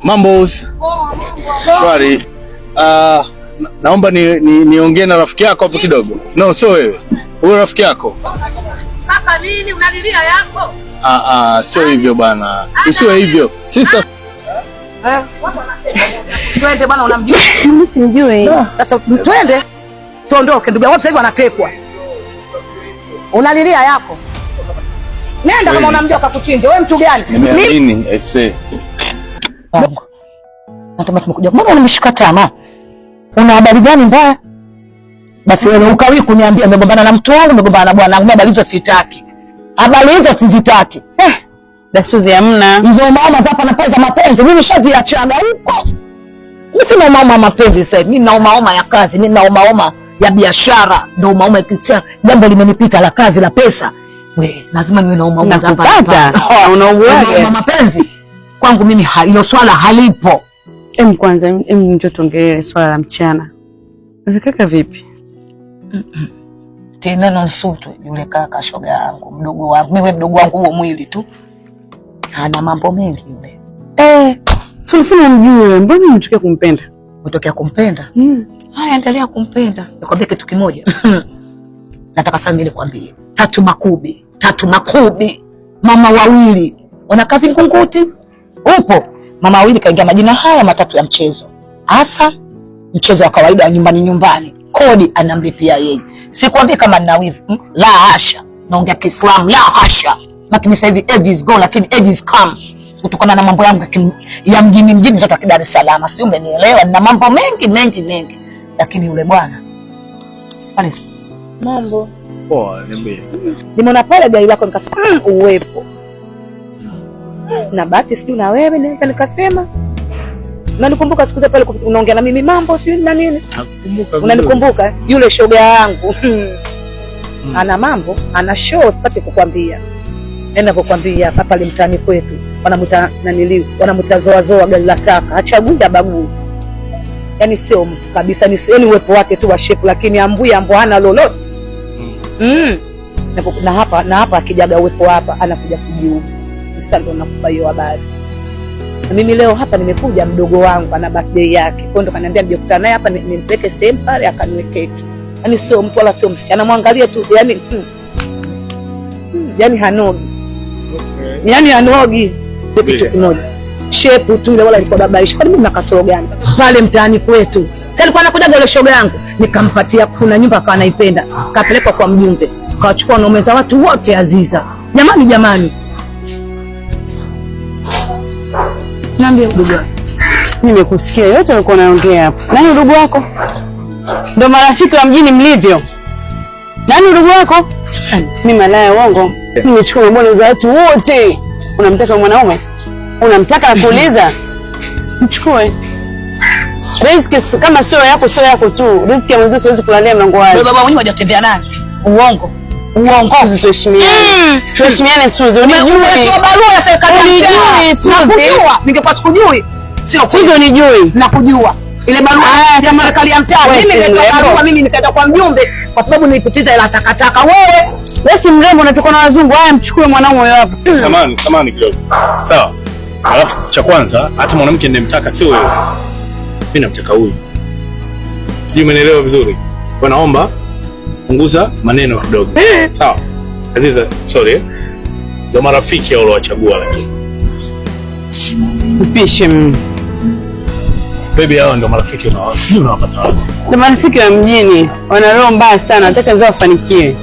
Mambo. Sorry. Naomba niongee na rafiki yako hapo kidogo. No, sio wewe. Huyo rafiki yako. Kaka nini unalilia yako? Sio hivyo bana. Usiwe hivyo. Sister. Twende bana, unamjua? Mimi simjui. Sasa twende. Tuondoke ndugu yangu, sasa hivi wanatekwa. Unalilia yako. Nenda kama unamjua kakuchinje. Wewe mtu gani? Nimeamini, I say. Nataka tumekuja. Mbona unamshika tamaa? Una habari gani mbaya? Basi wewe ukawi kuniambia umegombana na mtu wangu, umegombana na bwana wangu, habari hizo sitaki. Habari hizo sizitaki. Dasuzi hamna. Hizo mama za hapa na pesa mapenzi, mimi nishaziachaga huko. Mimi sina mama mapenzi sasa. Mimi na mama ya kazi, mimi na mama ya biashara, ndio mama ikitia jambo limenipita la kazi la pesa. We, lazima niwe na mama za hapa. Unaona mapenzi? Kwangu mimi hilo swala halipo. Kwanza njoo tuongelee swala la mchana. Kaka vipi? Tena nonsutu yule kaka shoga yangu, mdogo wangu. Mimi mdogo wangu huo mwili tu. Ana mambo mengi yule. Sio sema mjue, mbona unatokea kumpenda? Unatokea kumpenda? Haya, endelea kumpenda. Nikwambie kitu kimoja. Nataka sasa mimi nikwambie. Tatu makubi. Mama wawili. Wanakaa Vingunguti. Upo. Mama wawili kaingia majina haya matatu ya mchezo. Asa mchezo wa kawaida wa nyumbani. Kodi anamlipia yeye. Sikwambie kama nina wivu. La hasha. Naongea Kiislamu, la hasha. Lakini sasa hivi age is gone, lakini age is come. Kutokana na mambo yangu ya mjini zote wa Dar es Salaam. Si umenielewa? Nina mambo mengi. Lakini yule bwana. Pale mambo. Poa, niambie. Nimeona pale gari lako nikasema uwepo. Na bahati sijui na wewe naweza nikasema. Unanikumbuka siku zote pale unaongea na mimi mambo sijui na nini? Nakumbuka. Unanikumbuka yule shoga yangu. Ana mambo, ana show sipati kukwambia. Ninapokuambia hapa pale mtaani kwetu wanamuita naniliu, wanamuita zoa gari la taka. Hachagui abagui. Yaani sio mtu kabisa, ni sio uwepo wake tu wa shepu, lakini ambu hana lolote. Na hapa akijaga uwepo hapa anakuja kujiuza. Sasa ndo nakupa hiyo habari. Na mimi leo hapa nimekuja, mdogo wangu ana birthday yake. Kwa ndo kaniambia nje kukutana naye hapa nimpeleke sehemu pale akaniweke keki. Yaani sio mtu wala sio msichana, muangalie tu yani yani hanogi. Okay. Yani hanogi. Kitu kimoja. Shepu tu ile wala ilikuwa babaishi. Kwa nini mna kasoro gani? Pale mtaani kwetu. Sasa alikuwa anakuja gale shoga yangu, nikampatia kuna nyumba akawa anaipenda. Kapelekwa kwa mjumbe. Kawachukua naume za watu wote Aziza. Jamani. Niambie ndugu wako. Nimekusikia yote ulikuwa unaongea hapo. Nani ndugu wako? Ndio marafiki wa mjini mlivyo. Nani ndugu wako? Mimi malaya uongo. Nimechukua mbona za watu wote. Unamtaka mwanaume? Unamtaka nakuuliza? Mchukue. Riziki kama sio yako tu. Riziki ya mwenzio siwezi kulalia mlango wazi. Wewe baba mwenyewe hujatembea nani? Uongo. Tuheshimiane. Tuheshimiane Suzi. Unijui barua ya serikali ya Suzi. Ningekuwa sikujui. Sio Suzi unijui. Nakujua. Ile barua ya serikali ya mtaa. Mimi nimetoka barua, mimi nikaenda kwa mjumbe kwa sababu nilipitiza ila takataka. Wewe si mrembo unatoka na wazungu. Haya mchukue mwanaume wewe hapo. Samani kidogo. Sawa. Alafu cha kwanza hata mwanamke ninayemtaka sio wewe. Mimi namtaka huyu. Sijui umeelewa vizuri. Kwa naomba punguza maneno kidogo. Sawa. Aziza, sorry. Ndio marafiki wao waliwachagua lakini. Upishe Baby hao ndio marafiki unawapata wapi? Ndio marafiki wa mjini. Wana roho mbaya sana, nataka nzao wafanikiwe.